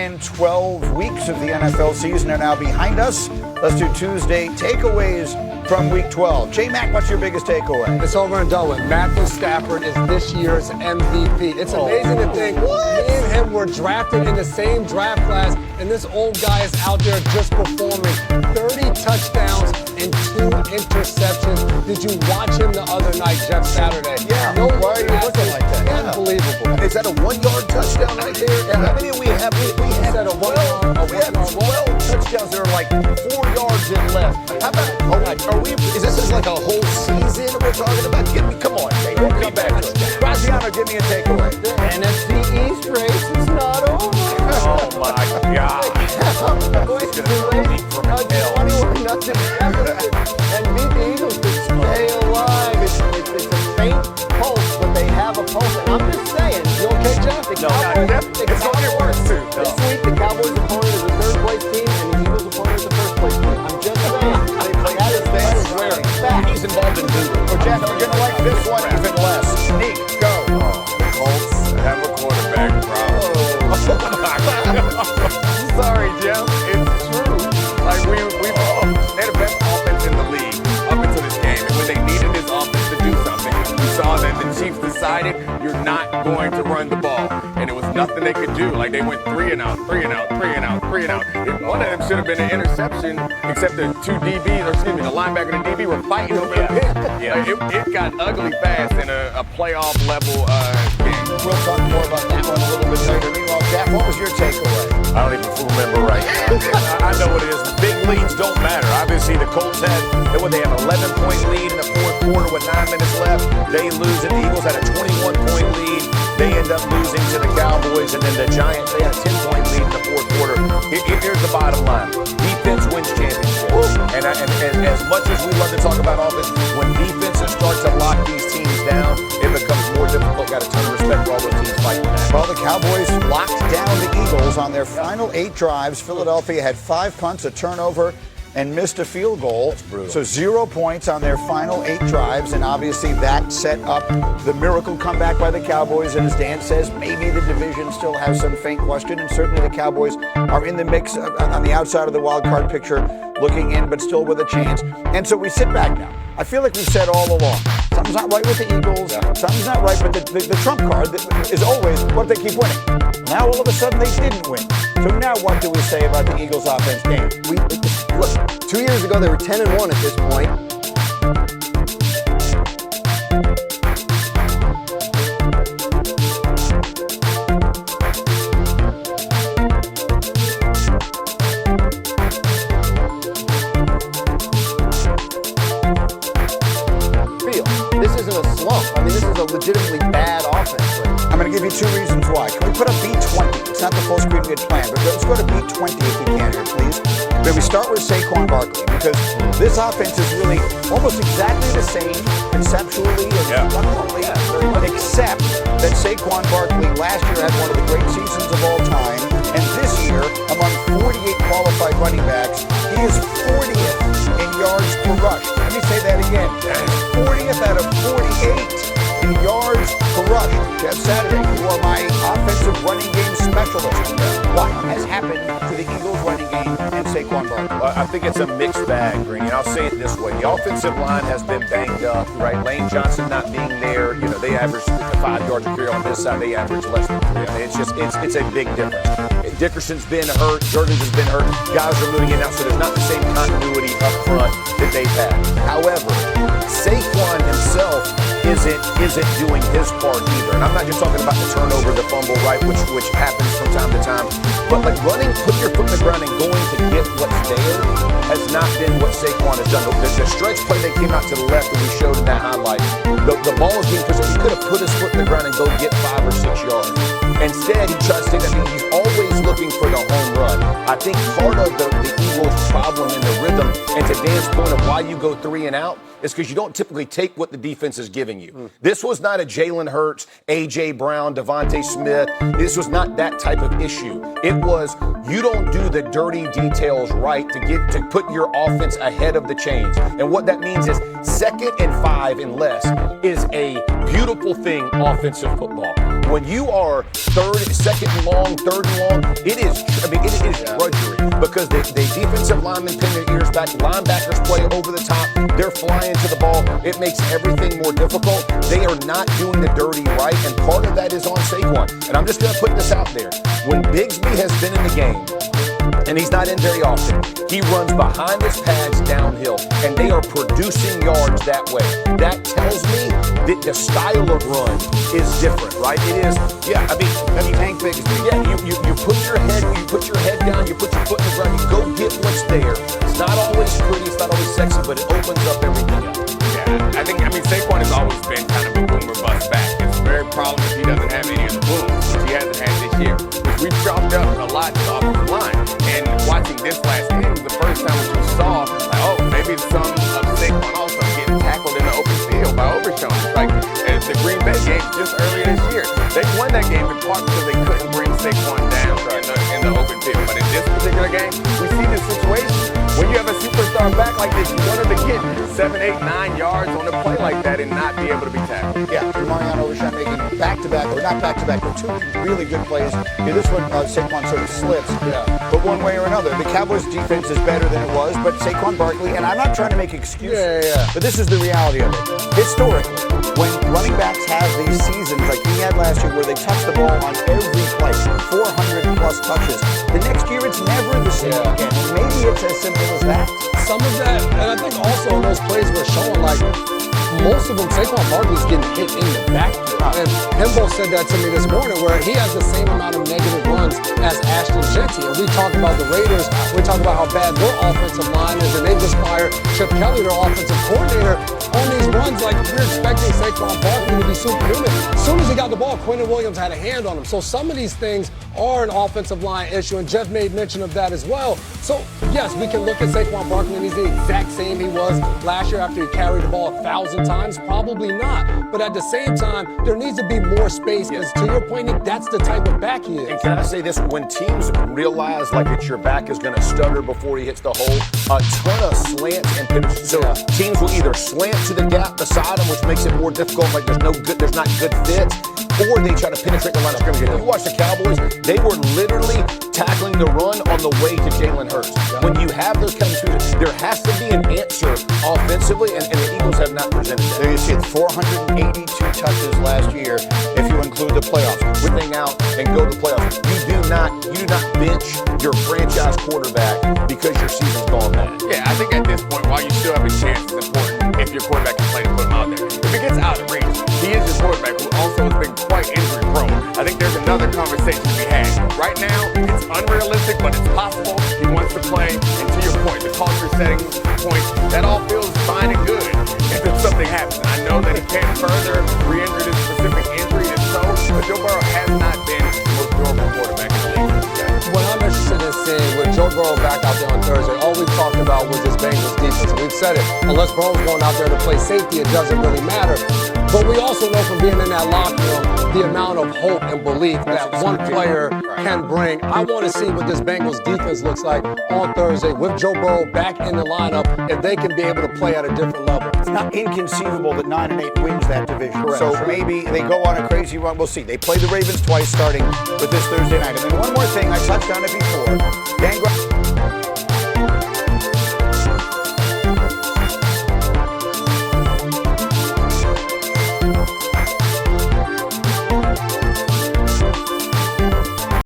and 12 weeks of the NFL season are now behind us. Let's do Tuesday takeaways from Week 12. J-Mac, what's your biggest takeaway? It's over and done with. Matthew Stafford is this year's MVP. It's amazing to think me and him were drafted in the same draft class, and this old guy is out there just performing. 30 touchdowns and 2 interceptions. Did you watch him the other night, Jeff Saturday? Yeah. No, why are you looking like that? Yeah. Unbelievable. Is that a 1-yard touchdown right there? And how many do we have? We had 12 touchdowns that are like 4 yards and left. How about, is this like a whole season we're talking about? Come on, Jay, we'll come back. Graziano, give me a takeaway. The NFC East race is not over. Oh, my God. Boys, delayed 21-0. And beat the Eagles to stay alive. It's a faint pulse, but they have a pulse. And I'm just saying, you okay, Jeff? It's going to get worse, too. This week, the Cowboys' opponent is the third-place team, and the Eagles' opponent is the first-place team. I'm just saying. That is where he's involved in voodoo. Or Jack, we're going to like this one even less. Sneak, go. The Colts have a quarterback problem. Sorry, Jeff. It's true. Like we had the best offense in the league up until this game, and when they needed this offense to do something, you saw that the Chiefs decided you're not going to run the ball, and it was nothing they could do. Like they went 3 and out. One of them should have been an interception, except the the linebacker and the DB were fighting over the pick. Yeah, it got ugly fast in a playoff level game. We'll talk more about that one a little bit later. Meanwhile, Jack, what was your takeaway? I don't even remember right now. I know what it is. Big leads don't matter. Obviously, the Colts had an 11-point lead in the fourth quarter with 9 minutes left. They lose, and the Eagles had a 21-point lead. They end up losing to the Cowboys, and then the Giants, they had a 10-point lead in the fourth quarter. Here's the bottom line. Defense wins championships. And as much as we love to talk about offense, when defenses start to lock these teams down, it becomes more difficult. Got a ton of respect for all those teams fighting that. Well, the Cowboys locked down the Eagles on their final 8 drives. Philadelphia had 5 punts, a turnover, and missed a field goal. So 0 points on their final 8 drives, and obviously that set up the miracle comeback by the Cowboys. And as Dan says, maybe the division still has some faint question, and certainly the Cowboys are in the mix on the outside of the wild card picture, looking in, but still with a chance. And so we sit back now. I feel like we've said all along, something's not right with the Eagles, something's not right, but the trump card is always what they keep winning. Now all of a sudden they didn't win. So now what do we say about the Eagles offense game? Look, 2 years ago they were 10-1 at this point. This isn't a slump. I mean, this is a legitimately bad offense. I'm going to give you 2 reasons why. Can we put up B20? It's not the full screen we had planned, but let's go to B20 if we can here, please. But we start with Saquon Barkley, because this offense is really almost exactly the same conceptually and structurally, except that Saquon Barkley last year had one of the great seasons of all time, and this year, among 48 qualified running backs, he is 40th in yards per rush. Let me say that again. 40th out of 48 in yards per rush. Jeff Saturday, you are my offensive running game specialist. What has happened to the Eagles running game and Saquon Barkley? Well, I think it's a mixed bag, Green, and I'll say it this way. The offensive line has been banged up, right? Lane Johnson not being there, they average 5 yards a carry on this side, they average less than 3. I mean, it's a big difference. Dickerson's been hurt, Jurgens has been hurt, guys are moving in and out, so there's not the same continuity up front that they've had. However, Saquon himself isn't doing his part either. And I'm not just talking about the turnover, the fumble, right, which happens from time to time. But like running, put your foot in the ground and going to get what's there has not been what Saquon has done. The stretch play that came out to the left that we showed in that highlight, the ball was being pushed. He could have put his foot in the ground and go get 5 or 6 yards. Instead, he tries to take that. He's always looking for the home run. I think part of the Eagles' problem in the rhythm, and to Dan's point of why you go 3 and out, is because you don't typically take what the defense is giving you. This was not a Jalen Hurts, A.J. Brown, Devontae Smith. This was not that type of issue. It was you don't do the dirty details right to put your offense ahead of the chains. And what that means is 2nd and 5 and less is a beautiful thing, offensive football. When you are second and long, third and long, it is drudgery because the defensive linemen pin their ears back, linebackers play over the top, they're flying to the ball. It makes everything more difficult. They are not doing the dirty right, and part of that is on Saquon. And I'm just going to put this out there. When Bigsby has been in the game, and he's not in very often, he runs behind his pads downhill, and they are producing yards that way. That tells me that the style of run is different, right? It is, I mean, Tank Bigsby. Yeah, you put your head down, you put your foot in the ground, you go get what's there. It's not always pretty, it's not always sexy, but it opens up everything else. Yeah, Saquon has always been kind of a boomer bust back. It's a very problem if he doesn't have any of the booms, which he hasn't had this year, which we've chalked up a lot to the offensive line. And watching this last game was the first time that you saw, maybe some of Saquon also getting tackled in the open field by Overshown. It's like the Green Bay game just earlier this year. They won that game in part because they couldn't bring Saquon down in the open field. But in this particular game, we see this situation. When you have a superstar back like this, you want him to get 7, 8, 9 yards on a play like that and not be able to be tackled. Yeah, Mariano Overshown making back-to-back, or not back-to-back, but two really good plays. Yeah, this one, Saquon sort of slips. Yeah. But one way or another, the Cowboys' defense is better than it was, but Saquon Barkley, and I'm not trying to make excuses, but this is the reality of it. Historically, when running backs have these seasons like he had last year where they touch the ball on every play, 400-plus touches, the next year it's never the same again. And maybe it's as simple as that. Some of that, and I think also in those plays we're showing, like, most of them, Saquon Barkley's getting hit in the backfield. And Hembo said that to me this morning, where he has the same amount of negative runs as Ashton Jeanty. And we talk about the Raiders, we talk about how bad their offensive line is, and they just fired Chip Kelly, their offensive coordinator, on these runs. Like, we're expecting Saquon Barkley to be superhuman. As soon as he got the ball, Quentin Williams had a hand on him. So some of these things are an offensive line issue, and Jeff made mention of that as well. So, yes, we can look at Saquon Barkley, and he's the exact same he was last year after he carried the ball 1,000 times. Probably not. But at the same time, there needs to be more space, because to your point, Nick, that's the type of back he is. And can I say this? When teams realize like that your back is going to stutter before he hits the hole, a ton of slants and pivots. So teams will either slant to the gap beside him, which makes it more difficult, like there's not good fits, or they try to penetrate the line of scrimmage. If you watch the Cowboys, they were literally tackling the run on the way to Jalen Hurts. When you have those kind of shooters, there has to be an answer offensively, and the Eagles have not presented that. There you see it, 482 touches last year, if you include the playoffs. Winning out and go to the playoffs. You do not bench your franchise quarterback because your season's gone bad. Yeah, I think at this point, while you still have a chance, it's important if your quarterback can play to put him out there. If it gets out of reach, he is your quarterback who also has been quite injury prone. I think there's another conversation to be had. Right now, it's unrealistic, but it's possible. He wants to play, and to your point, the culture setting point, that all feels fine and good until something happens. I know that he can't further re-injure this specific injury, and so, but Joe Burrow has not been the most durable quarterback in the league. What I'm interested in seeing with Joe Burrow back out there on Thursday, all we've talked about was this Bengals defense. And we've said it, unless Burrow's going out there to play safety, it doesn't really matter. But we also know from being in that locker room the amount of hope and belief that one player can bring. I want to see what this Bengals defense looks like on Thursday with Joe Burrow back in the lineup, if they can be able to play at a different level. It's not inconceivable that 9-8 wins that division. Correct. So maybe they go on a crazy run. We'll see. They play the Ravens twice starting with this Thursday night. And then one more thing, I touched on it before. Dan